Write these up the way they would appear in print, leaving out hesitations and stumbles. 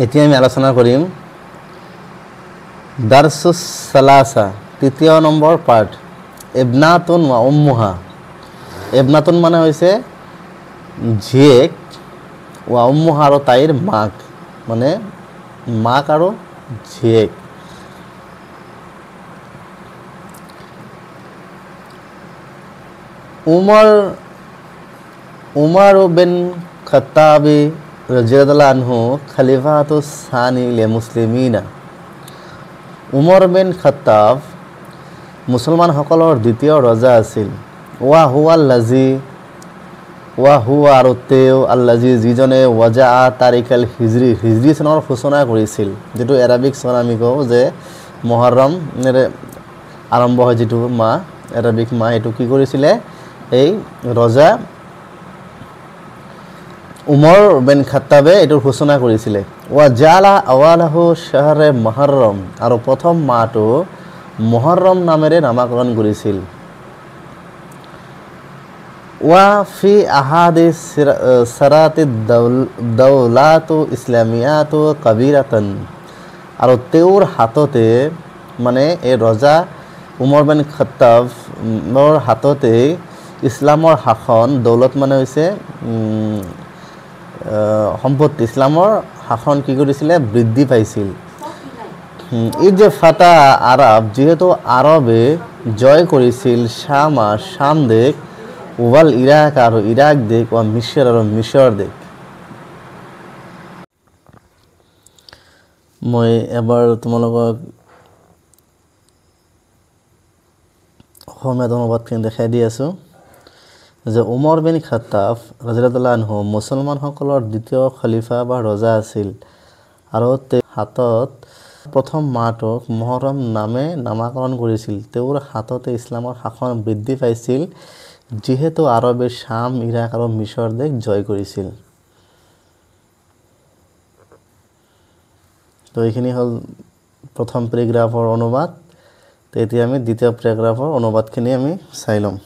এতিয়া আমি আলোচনা কৰিম দাৰসুস সালাসা তৃতীয় নম্বৰ পাৰ্ট ইবনাতুন ওয়া উম্মুহা। ইবনাতুন মানে হৈছে জীয়েক, ওয়া উম্মুহা আৰু তাইৰ মাক, মানে মাক আৰু জীয়েক। উমৰ বিন খাত্তাবি ৰাদিয়াল্লাহু আনহু খলিফাতুস সানি লিল মুসলিমিনা। উমৰ বিন খাত্তাব মুছলমানসকলৰ দ্বিতীয় ৰজা আছিল। হুৱা আৰু তেওঁ আল্লাজি যিজনে ৱাজা তাৰিখাল হিজৰি চনৰ সূচনা কৰিছিল, যিটো এৰাবিক চন আমি কওঁ যে মুহৰৰমেৰে আৰম্ভ হয় যিটো মাহ, এৰাবিক মাহ, এইটো কি কৰিছিলে? এই ৰজা উমৰ বিন খাত্তাবে এইটোৰ সূচনা কৰিছিলে। জালা আৱালাহু শ্বাহৰে মুহৰৰম, আৰু প্ৰথম মাহটো মুহৰৰম নামেৰে নামাকৰণ কৰিছিল। ফি আহাদি সাৰাতি দৌলাতু ইছলামিয়াতু কাবীৰাতান, আৰু তেওঁৰ হাততে, মানে এই ৰজা উমৰ বিন খাত্তাবৰ হাততে ইছলামৰ শাসন, দৌলত মানে হৈছে সম্পত্তি, ইছলামৰ শাসন কি কৰিছিলে? বৃদ্ধি পাইছিল। যে ফাতা আৰব, যিহেতু আৰবে জয় কৰিছিল শাম দেশ, ওয়াল ইৰাক আৰু ইৰাক দেশ, ওয়া মিছৰ আৰু মিছৰ দেশ। মই এবাৰ তোমালোকক অসমীয়াত অনুবাদখিনি দেখাই দি আছোঁ যে উমৰ বিন খাত্তাব ৰাদিয়াল্লাহু আনহু মুছলমানসকলৰ দ্বিতীয় খলিফা বা ৰজা আছিল, আৰু তেওঁৰ হাতত প্ৰথম মাহটোক মুহৰৰম নামে নামাকৰণ কৰিছিল। তেওঁৰ হাততে ইছলামৰ শাসন বৃদ্ধি পাইছিল, যিহেতু আৰবে শাম, ইৰাক আৰু মিছৰ দেশ জয় কৰিছিল। তো এইখিনি হ'ল প্ৰথম পেৰেগ্ৰাফৰ অনুবাদ। তো এতিয়া আমি দ্বিতীয় পেৰেগ্ৰাফৰ অনুবাদখিনি আমি চাই ল'ম।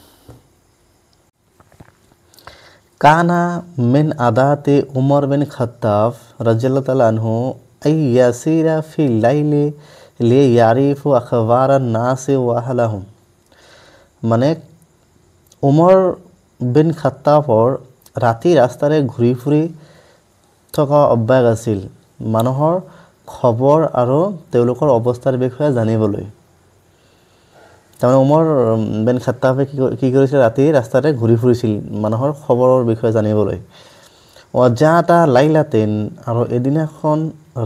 কানা মিন আদাতে উমৰ বিন খাত্তাব ৰাদিয়াল্লাহু আনহু ইয়াসিৰা ফি লাইলি লিয়াৰিফু আখবাৰান নাসি ওয়া আহলাহুম, মানে উমৰ বিন খাত্তাবৰ ৰাতি ৰাস্তাৰে ঘূৰি ফুৰি থকা অভ্যাস আছিল, মানুহৰ খবৰ আৰু তেওঁলোকৰ অৱস্থাৰ বিষয়ে জানিবলৈ। তাৰমানে উমৰ বিন খাত্তাবে কি কৰিছিল? ৰাতি ৰাস্তাতে ঘূৰি ফুৰিছিল মানুহৰ খবৰৰ বিষয়ে জানিবলৈ। ৱাজাতা লাইলাতেন, আৰু এদিনাখন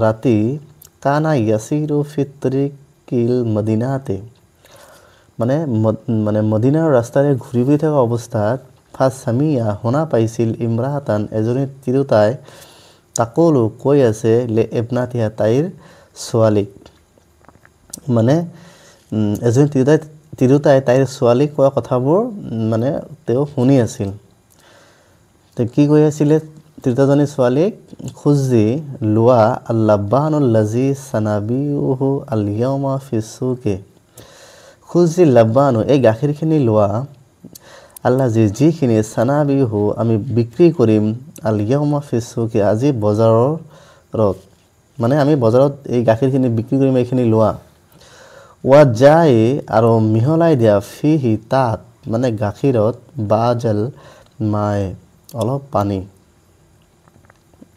ৰাতি, কানা ইয়াছিৰু ফি তৰিকিল মদিনাতে, মানে মদিনাৰ ৰাস্তাৰে ঘূৰি ফুৰি থকা অৱস্থাত, ফাছামিয়া, শুনা পাইছিল, ইমৰাহাতান, এজনী তিৰোতাই, তাকলো, কৈ আছে, লে ইবনাতিহা, তাইৰ ছোৱালীক, মানে এজনী তিৰোতাই তাইৰ ছোৱালীক কোৱা কথাবোৰ মানে তেওঁ শুনি আছিল। তেওঁ কি কৈ আছিলে তিৰোতাজনী ছোৱালীক? খুজি লোৱা আল্লাবানুল্লাজি চানাবিউহু আল-ইয়াউমা ফিছুকে, খুজি লাব্বানু, এই গাখীৰখিনি লোৱা, আল্লাজি, যিখিনি, চানাবিউহু, আমি বিক্ৰী কৰিম, আল-ইয়াউমা ফিছুকে, আজি বজাৰত, মানে আমি বজাৰত এই গাখীৰখিনি বিক্ৰী কৰিম, এইখিনি লোৱা। ওয়া যায়, আৰু মিহলাই দিয়া, ফিহি, তাত, মানে গাখীৰত, বাজাল মায়ে, অলপ পানী।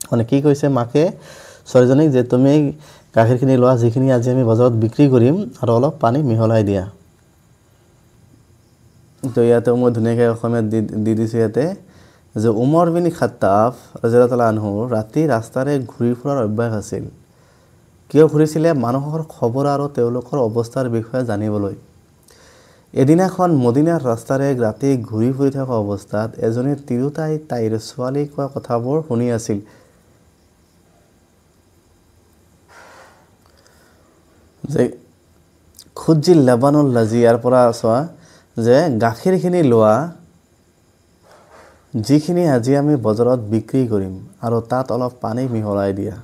মানে কি কৈছে মাকে ছোৱালীজনীক যে তুমি গাখীৰখিনি লোৱা, যিখিনি আজি আমি বজাৰত বিক্ৰী কৰিম, আৰু অলপ পানী মিহলাই দিয়া। তো ইয়াতে মই ধুনীয়াকৈ অসমীয়াত দি দিছোঁ ইয়াতে যে উমৰ বিন খাত্তাব ৰাদিয়াল্লাহু আনহু ৰাতি ৰাস্তাৰে ঘূৰি ফুৰাৰ অভ্যাস আছিল। কিয় ঘূৰিছিলে? মানুহৰ খবৰ আৰু তেওঁলোকৰ অৱস্থাৰ বিষয়ে জানিবলৈ। এদিনাখন মদিনাৰ ৰাস্তাৰে ৰাতি ঘূৰি ফুৰি থকা অৱস্থাত এজনী তিৰোতাই তাইৰ ছোৱালীক কোৱা কথাবোৰ শুনি আছিল। যে খুজি লাবানুল্লাজি, ইয়াৰ পৰা চোৱা যে গাখীৰখিনি লোৱা, যিখিনি আজি আমি বজাৰত বিক্ৰী কৰিম, আৰু তাত অলপ পানী মিহলাই দিয়া।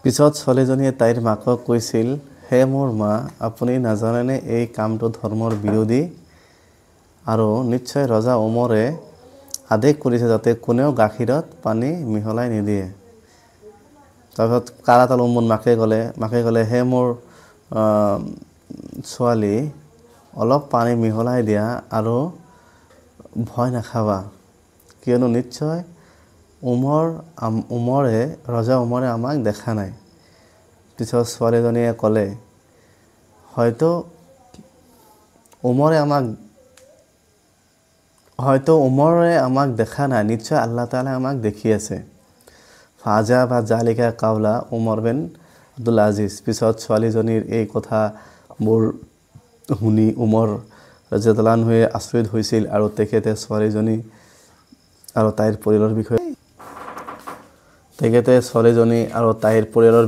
পিছত ছোৱালীজনীয়ে তাইৰ মাকক কৈছিল, হে মোৰ মা, আপুনি নাজানেনে এই কামটো ধৰ্মৰ বিৰোধী, আৰু নিশ্চয় ৰজা ওমৰে আদেশ কৰিছে যাতে কোনেও গাখীৰত পানী মিহলাই নিদিয়ে। তাৰপিছত কাৰাতাল উম্মুন মাকে ক'লে হে মোৰ ছোৱালী অলপ পানী মিহলাই দিয়া আৰু ভয় নাখাবা, কিয়নো নিশ্চয় ৰজা ওমৰে আমাক দেখা নাই। পিছত ছোৱালীজনীয়ে ক'লে হয়তো ওমৰে আমাক দেখা নাই, নিশ্চয় আল্লাহ তাআলা আমাক দেখি আছে। ফাজাবা জালিকা কাউলা উমৰ বিন আব্দুল আজিজ। পিছত ছোৱালীজনীৰ এই কথাবোৰ শুনি উমৰ ৰাদিয়াল্লাহু আনহু আচৰিত হৈছিল আৰু তেখেতে ছোৱালীজনী আৰু তাইৰ পৰিয়ালৰ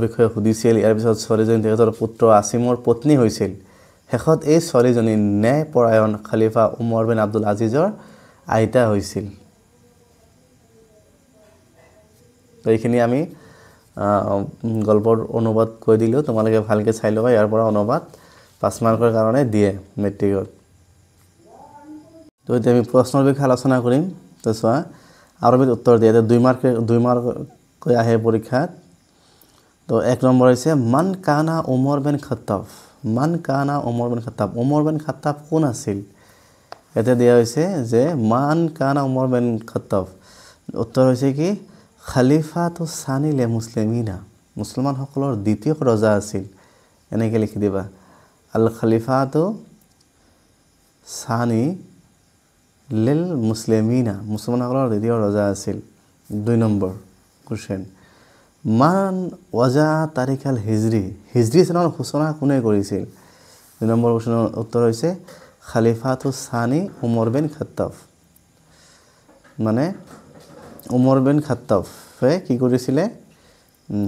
বিষয়ে সুধিছিল। ইয়াৰ পিছত ছোৱালীজনী তেখেতৰ পুত্ৰ আসিমৰ পত্নী হৈছিল। শেষত এই ছোৱালীজনী ন্যায়পৰায়ণ খলিফা উমৰ বিন আব্দুল আজিজৰ আইতা হৈছিল। তো এইখিনি আমি গল্পৰ অনুবাদ কৈ দিলোঁ, তোমালোকে ভালকৈ চাই ল'বা। ইয়াৰ পৰা অনুবাদ 5 মাৰ্কৰ কাৰণে দিয়ে মেট্ৰিকত। তো এতিয়া আমি প্ৰশ্নৰ বিষয়ে আলোচনা কৰিম। তো চোৱা, আৰবিত উত্তৰ দিয়ে। 2 মাৰ্ককৈ আহে পৰীক্ষাত। তো 1 নম্বৰ হৈছে মান কানা উমৰ বিন খাত্তাব। মান কানা উমৰ বিন খাত্তাব। উমৰ বিন খাত্তাব কোন আছিল? ইয়াতে দিয়া হৈছে যে মান কানা উমৰ বিন খাত্তাব। উত্তৰ হৈছে কি? খলিফাতু সানি লে মুছলিমিনা। মুছলমানসকলৰ দ্বিতীয় ৰজা আছিল। এনেকৈ লিখি দিবা, আল খলিফাতু সানি লিল মুছলিমিনা। মুছলমানসকলৰ দ্বিতীয় ৰজা আছিল। 2 নম্বৰ কুৱেশ্যন, মান ৱাজা তাৰিখ আল হিজৰি চনৰ সূচনা কোনে কৰিছিল? 2 নম্বৰ কুৱেশ্যনৰ উত্তৰ হৈছে খলিফাতু সানি উমৰ বিন খাত্তাব। মানে উমৰ বিন খাত্তাবে কি কৰিছিলে?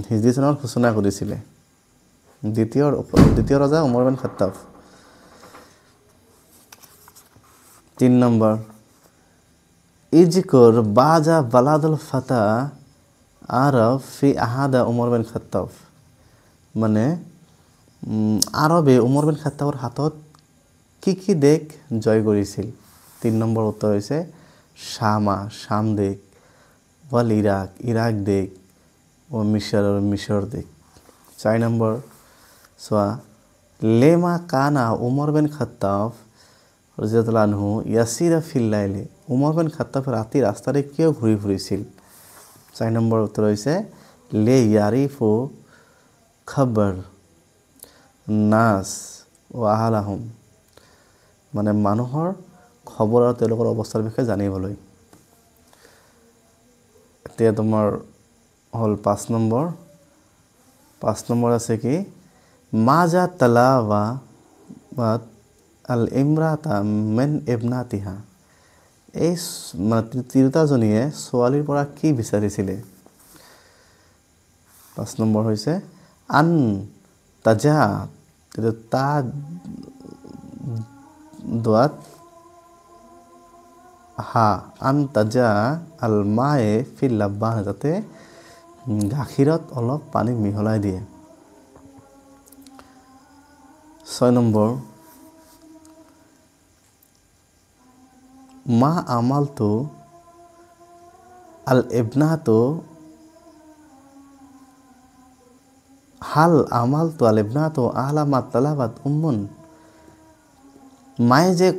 হিজৰি চনৰ সূচনা কৰিছিলে। দ্বিতীয় ৰজা উমৰ বিন খাত্তাব। 3 নম্বৰ, ইজকুৰ বাজা বালাদুল ফাতা আৰব ফি আহাদা উমৰ বিন খাত্তাব। মানে আৰবে উমৰ বিন খাত্তাবৰ হাতত কি দেশ জয় কৰিছিল? 3 নম্বৰ উত্তৰ হৈছে শাম দেশ, ওয়াল ইৰাক দেশ, ও মিশৰ দেশ। 4 নম্বৰ চোৱা, লেমা কানা উমৰ বিন খাত্তাব ৰাদিয়াল্লাহু আনহু ইয়াছিৰা ফিল লাইলি। উমৰ বিন খাত্তাব ৰাতি ৰাস্তাৰে কিয় ঘূৰি ফুৰিছিল? 4 নম্বৰ উত্তৰ হৈছে লে ইয়াৰিফু খবৰ নাছ ও আহলাহুম। মানে মানুহৰ খবৰ আৰু তেওঁলোকৰ অৱস্থাৰ বিষয়ে জানিবলৈ। এতিয়া তোমাৰ হ'ল 5 নম্বৰ। 5 নম্বৰ আছে কি? মাজা তালাৱাত আল ইমৰাতা মিন ইবনাতিহা। এই তিৰোতাজনীয়ে ছোৱালীৰ পৰা কি বিচাৰিছিলে? 5 নম্বৰ হৈছে আন তাজা আন তাজা আল মায়ে ফিল লাব্বান, যাতে গাখীৰত অলপ পানী মিহলাই দিয়ে। 6 নম্বৰ, মা আমালতু আল ইবনাতু আহলা মা তালাবাত উম্মুন। মায়ে যে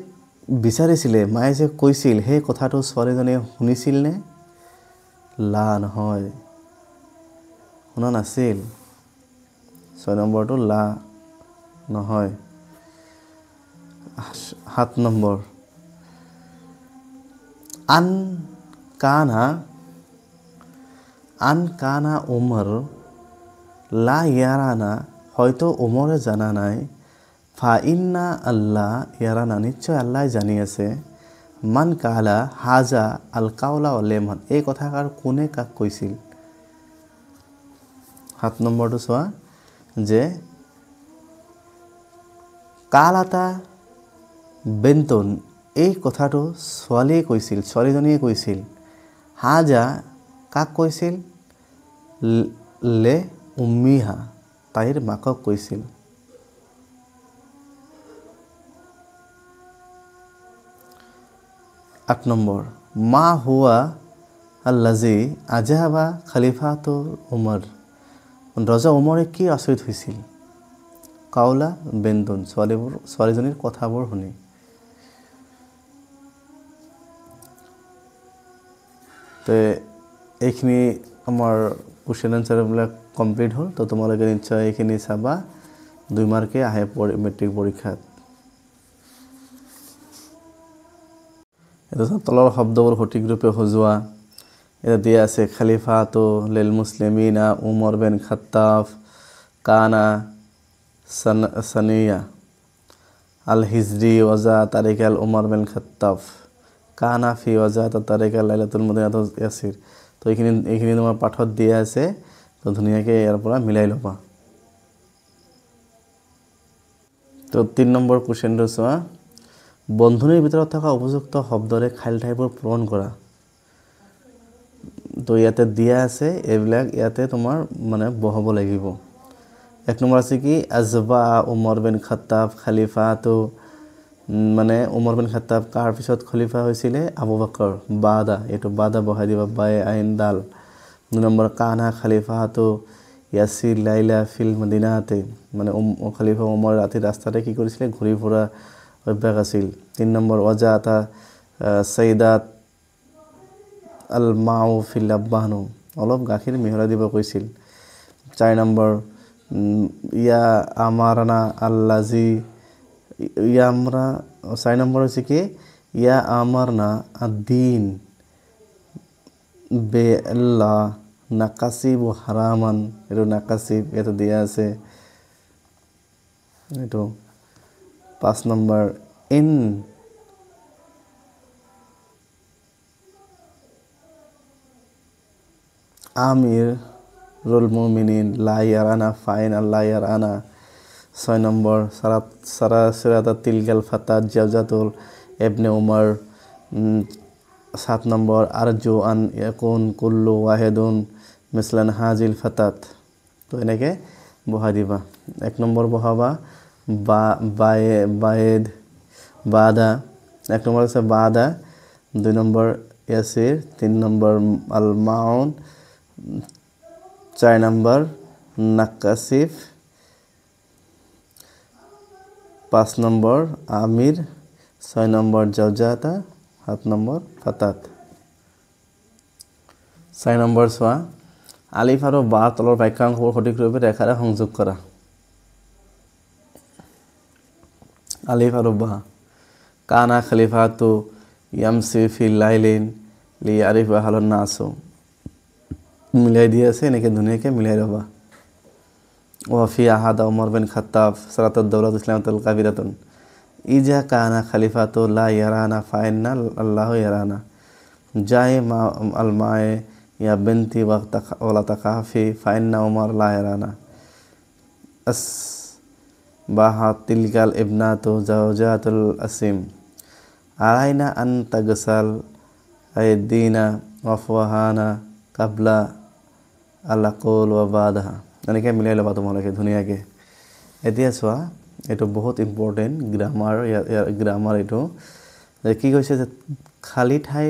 বিচাৰিছিলে, মায়ে যে কৈছিল, সেই কথাটো ছোৱালীজনীয়ে শুনিছিল নে? লা, নহয়, শুনা নাছিল। 6 নম্বৰটো লা নহয়। 7 নম্বৰ, আন কানা উমৰ লা ইয়াৰানা, হয়তো উমৰে জানা নাই। ফা ইন্না আল্লাহ ইয়াৰানা, নিশ্চয় আল্লাহ জানি আছে। মান কালা হাজা আল কাউলা লেমান, এই কথাষাৰ কোনে কাক কৈছিল? 7 নম্বৰটো চোৱা, যে কালাতা বেন্তন, এই কথাটো ছোৱালীজনীয়ে কৈছিল। হাজা কাক কৈছিল? লে উম্মিহা, তাইৰ মাকক কৈছিল। 8 নম্বৰ মা হুয়া আল্লাজি আজাবা খলিফাতুল উমৰ ৰজা উমৰে কি আচৰিত হৈছিল কাউলা বেন্দন ছোৱালীজনীৰ কথাবোৰ শুনি তো এইখিনি আমাৰ কোৱেশ্চন আনসাৰবিলাক কমপ্লিট হ'ল তো তোমালোকে নিশ্চয় এইখিনি চাবা 2 মাৰ্কে আহে মেট্ৰিক পৰীক্ষাত এটা তলৰ শব্দবোৰ সঠিক ৰূপে সজোৱা এটা দিয়া আছে খলিফাতু লিল মুসলিমিনা উমর বিন খাত্তাব কানা সানিয়া আল হিজরি ওয়াজা তারিক আল উমর বিন খাত্তাব কানা ফি ওয়াজা তারিক আল লাইলাতুল মুদিনাতু ইয়াসির তো এইখিনি তোমাৰ পাঠত দিয়া আছে তো ধুনীয়াকৈ ইয়াৰ পৰা মিলাই ল'বা তো 3 নম্বৰ কোৱেশ্চনটো চোৱা বন্ধনীৰ ভিতৰত থকা উপযুক্ত শব্দৰে খালী ঠাইবোৰ পূৰণ কৰা তো ইয়াতে দিয়া আছে এইবিলাক ইয়াতে তোমাৰ মানে বহাব লাগিব 1 নম্বৰ আছে কি আজবা উমৰ বিন খাত্তাব খলিফাতু মানে উমৰ বিন খাত্তাব কাৰ পিছত খলিফা হৈছিলে আবু বকৰ বাদা এটো বাদা বহাই দিবা বাই আইন দাল 2 নম্বৰ কানা খলিফাতু ইয়াসিৰ লাইলা ফিল মদিনাতে মানে খলিফা উমৰ ৰাতে ৰাস্তাতে কি কৰেছিল ঘুৰি ফুৰা অভ্যাস আছিল 3 নম্বৰ ওয়াজাতা সাইদাত আল মাউ ফিল আববানু অলপ গাখীৰ মিহলা দিব কৈছিল 4 নম্বৰ ইয়া আমাৰনা আল্লাজি ইয়া আমৰা 4 নম্বৰ আছে কি ইয়া আমাৰনা আদ-দিন বে আল্লাহ নাকাসিব হাৰামান এটো নাকাসিব এটো দিয়া আছে এটো 5 নম্বৰ ইন আমিৰ ৰুল মুমিনিন লা ইয়াৰানা ফাইন আল্লাহ ইয়াৰানা 6 নম্বৰ সাৰা তিলগাল ফাতাত জাওজাতুল ইবনে উমৰ 7 নম্বৰ আরজু আন ইয়াকুন কুল্লু ওয়াহিদুন মিসলান হাজিল ফাতাত তো এনেকে বহাই দিবা 1 নম্বৰ বহাবা বায়েদ বাদা 1 নম্বৰ আছে বাদা 2 নম্বৰ ইয়াসিৰ 3 নম্বৰ আল মাউন 4 নম্বৰ নাকাসিফ 5 নম্বৰ আমিৰ 6 নম্বৰ জাওজাতা 7 নম্বৰ ফাতাত 4 নম্বৰ সোয়া আলিফ আৰু বা তলৰ বাক্যাংশবোৰ সঠিক ৰূপে ৰেখাৰে সংযোগ কৰা আলিফ আৰু বা কানা খলিফাতু ইয়ামসি ফিল লাইলিন লিয়ারিফ আহলুন নাসু মিলাই দিয়া আছে এনেকে ধুনীয়াকৈ মিলাই ল'বা ওয়াফি আহাদ উমর বিন খাত্তাব সারাতুদ দৌলাত ইসলামাতুল কাবিরাতুন ইজা কানা খলিফাতু লা ইয়ারানা ফাইন্না আল্লাহু ইয়ারানা জাই মা আল মায়ে ইয়া বিনতি ওয়ালা তাকাফি ফাইন্না উমর লা ইয়ারানা আস বাহা তিলকাল ইবনাতু জাওজাতুল আসিম আরাইনা আন তাগসাল আইদিনা ওয়াফওয়াহানা কাবলা আলাকুল ওয়া বাদাহা এনেকৈ মিলাই ল'বা তোমালোকে ধুনীয়াকৈ এতিয়া চোৱা এইটো বহুত ইম্পৰ্টেণ্ট গ্ৰামাৰ এইটো কি কৈছে যে খালী ঠাই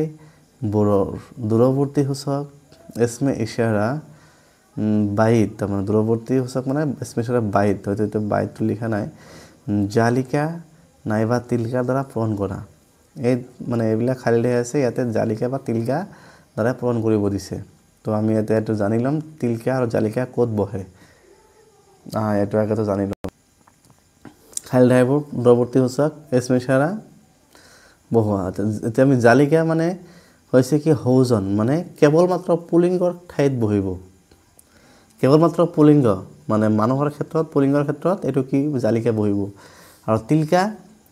বোৰৰ দূৰৱৰ্তী সূচক ইসমে ইশাৰা বাইত তাৰমানে দূৰৱৰ্তী সূচক মানে ইসমে ইশাৰা বাইত হয়তো এইটো বাইতটো লিখা নাই জালিকা নাইবা তিলকা দ্বাৰা পূৰণ কৰা এই মানে এইবিলাক খালী ঠাই আছে ইয়াতে জালিকা বা তিলকা দ্বাৰা পূৰণ কৰিব দিছে তো আমি ইয়াতে এইটো জানি ল'ম তিলকা আৰু জালিকা ক'ত বহে এইটো আগতে জানি ল'ম খালী ঠাইবোৰ দূৰৱৰ্তী সূচক ইসমে ইশাৰা বহোৱা এতিয়া আমি জালিকা মানে হৈছে কি হৌজন মানে কেৱল মাত্ৰ পুলিংগৰ ঠাইত বহিব কেৱল মাত্ৰ পুলিংগ মানে মানুহৰ ক্ষেত্ৰত পুলিংগৰ ক্ষেত্ৰত এইটো কি জালিকা বহিব আৰু তিলকা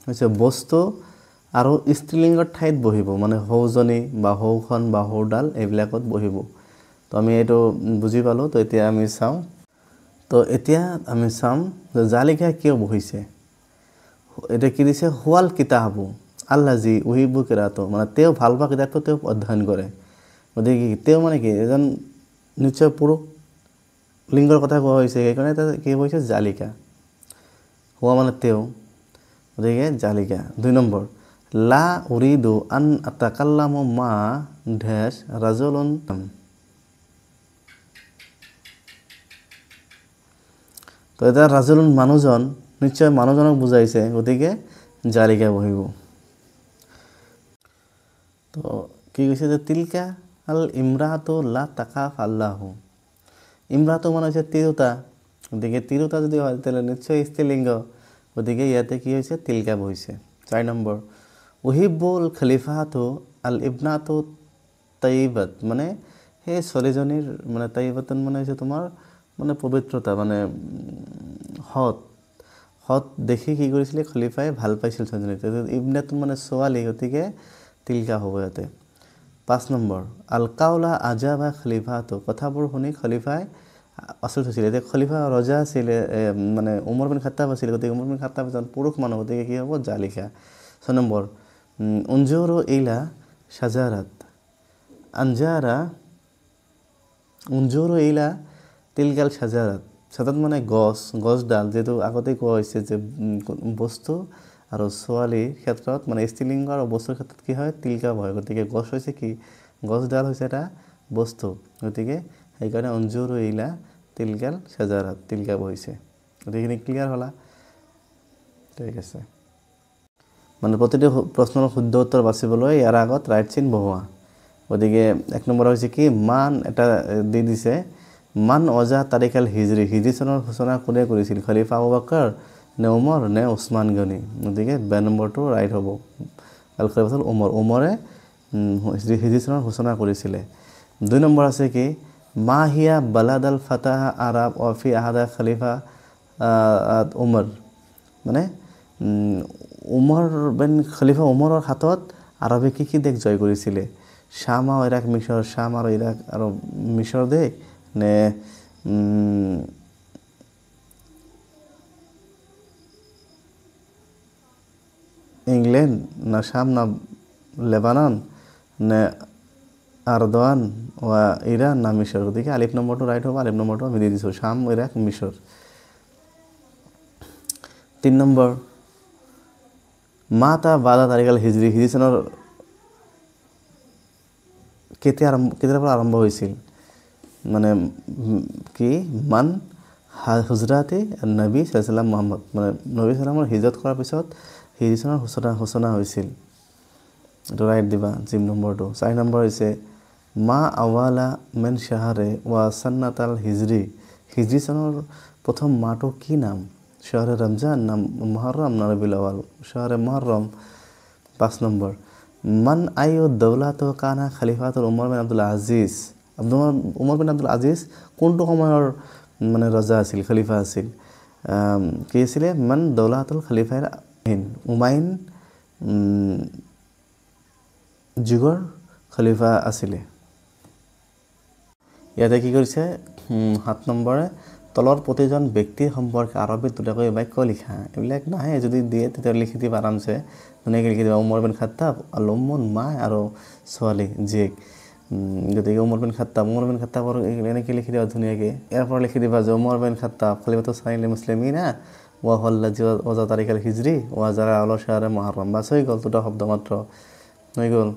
হৈছে বস্তু আৰু স্ত্ৰীলিংগৰ ঠাইত বহিব মানে হৌজনী বা হৌখন বা হৌডাল এইবিলাকত বহিব তো আমি এইটো বুজি পালোঁ তো এতিয়া আমি চাওঁ তো এতিয়া আমি চাম যে জালিকা কিয় বহিছে এটা কি দিছে হুৱাল কিতাবু আল্লাজি উহিবু কিৰাতো মানে তেওঁ ভাল পোৱা কিতাপটো তেওঁ অধ্যয়ন কৰে গতিকে তেওঁ মানে কি এজন নিশ্চয় পুৰুষ লিংগৰ কথা কোৱা হৈছে সেইকাৰণে কি কৈছে জালিকা হুৱা মানে তেওঁ গতিকে জালিকা 2 নম্বৰ লা উরিদু আন আতাকাল্লামু মা ড্যাশ রাজুলুন। তো এটা রাজুলুন মানুহজন, নিশ্চয় মানুহজনক বুজাইছে, গতিকে জালিকা বহিব। তো কি কৈছে যে তিলকা আল ইমৰাতু লা তাকাফ আল্লাহু। ইমৰাতু মানে হৈছে তিৰোতা, গতিকে তিৰোতা যদি হয় তেতিয়াহ'লে নিশ্চয় স্ত্ৰীলিংগ, গতিকে ইয়াতে কি হৈছে তিলকা বহিছে। 4 নম্বৰ উহিবুল খলিফাতু আল ইবনাতু তাইবাত, মানে সেই ছোৱালীজনীৰ মানে তাইবাতন মানে হৈছে তোমাৰ মানে পবিত্ৰতা, মানে সৎ দেখি কি কৰিছিলে খলিফাই ভাল পাইছিল ছোৱালীজনী। ইবনাতুন মানে ছোৱালী, গতিকে তিলকা হ'ব ইয়াতে। 5 নম্বৰ আল কাউলা আজাবা খলিফাতু, কথাবোৰ শুনি খলিফাই আচৰিত হৈছিলে। এতিয়া খলিফা ৰজা আছিলে, মানে উমৰ বিন খাত্তাব আছিলে, গতিকে উমৰ বিন খাত্তাব এজন পুৰুষ মানুহ, গতিকে কি হ'ব জালিকা। 6 নম্বৰ উনজুৰু ইলা শাজাৰাত আনজাৰা, উনজুৰু ইলা তিলকাল শাজাৰাত। শাজাৰাত মানে গছডাল, যিহেতু আগতে কোৱা হৈছে যে বস্তু আৰু ছোৱালীৰ ক্ষেত্ৰত মানে স্ত্ৰীলিংগ আৰু বস্তুৰ ক্ষেত্ৰত কি হয় তিলকা হয়, গতিকে গছ হৈছে কি, গছডাল হৈছে এটা বস্তু, গতিকে সেইকাৰণে উনজুৰু ইলা তিলকাল শাজাৰাত, তিলকা বহিছে। গতিকেখিনি ক্লিয়াৰ হ'লা? ঠিক আছে। মানে প্ৰতিটো প্ৰশ্নৰ শুদ্ধ উত্তৰ বাচিবলৈ ইয়াৰ আগত ৰাইট চিন বহুৱা। গতিকে 1 নম্বৰ হৈছে কি, মান এটা দি দিছে, মান অজা তাৰিখাল হিজৰি, হিজৰি চনৰ সূচনা কোনে কৰিছিল, খলিফা আবু বকৰ নে উমৰ নে উছমান গনি। গতিকে 2 নম্বৰটো ৰাইট হ'ব। আল খলিফাতুল উমৰ, উমৰে হিজৰি চনৰ সূচনা কৰিছিলে। 2 নম্বৰ আছে কি, মাহিয়া বালাদাল ফাতাহ আৰব অফি আহাদা খলিফা উমৰ, মানে উমৰ বিন খলিফা উমৰৰ হাতত আৰবে কি দেশ জয় কৰিছিলে, শাম আৰু ইৰাক মিছৰ, শাম আৰু ইৰাক আৰু মিছৰ দেশ নে ইংলেণ্ড না শাম না লেবানন নে আৰদোয়ান বা ইৰাণ না মিছৰ। গতিকে আলিফ নম্বৰটো ৰাইট হ'ব, আলিফ নম্বৰটো আমি দি দিছোঁ, শাম ইৰাক মিছৰ। 3 নম্বৰ মাতা বাদা তাৰিখাল হিজৰি, হিজৰি চনৰ কেতিয়াৰ পৰা আৰম্ভ হৈছিল, মানে কি মান হুজৰাতে নবী সাল্লাল্লাহু মুহাম্মদ, মানে নবী সাল্লামৰ হিজৰত কৰাৰ পিছত হিজৰি চনৰ সূচনা হৈছিল, এইটো ৰাইট দিবা 3 নম্বৰটো। 4 নম্বৰ হৈছে মা আৱালা মেন শ্বাহৰে ৱা সন্নাতাল হিজৰি, হিজৰি চনৰ প্ৰথম মাহটো কি নাম, শ্বাহৰে ৰমজান নাম মুহৰৰম না ৰবিউল আউয়াল, শ্বাহৰে মুহৰৰম। 5 নম্বৰ মান আয়ু দৌলাতো কানা খলিফাতুল উমৰ বিন আব্দুল আজিজ, উমৰ বিন আব্দুল আজিজ কোনটো সময়ৰ মানে ৰজা আছিল, খলিফা আছিল, কি আছিলে, মান দৌলাতুল খলিফাৰ উমাইন যুগৰ খলিফা আছিলে। ইয়াতে কি কৰিছে 7 নম্বৰে তলৰ প্ৰতিজন ব্যক্তিৰ সম্পৰ্কে আৰবিত দুটাকৈ বাক্য লিখা, এইবিলাক নাহে, যদি দিয়ে তেতিয়া লিখি দিবা আৰামছে, ধুনীয়াকৈ লিখি দিবা উমৰ বিন খাত্তাব আল উম্মুন মা আৰু ছোৱালী জীয়েক। গতিকে উমৰ বিন খাত্তাবৰ এনেকৈ লিখি দিবা ধুনীয়াকৈ। ইয়াৰ পৰা লিখি দিবা যে উমৰ বিন খাত্তাব খলিফাতু ছানিল মুছলিমিনা ওয়া হুল্লাজি ওয়া তাৰিখাল হিজৰি ওয়া জাৰা আল শ্বাহৰে মুহৰৰম। বাছ হৈ গ'ল, দুটা শব্দ মাত্ৰ হৈ গ'ল।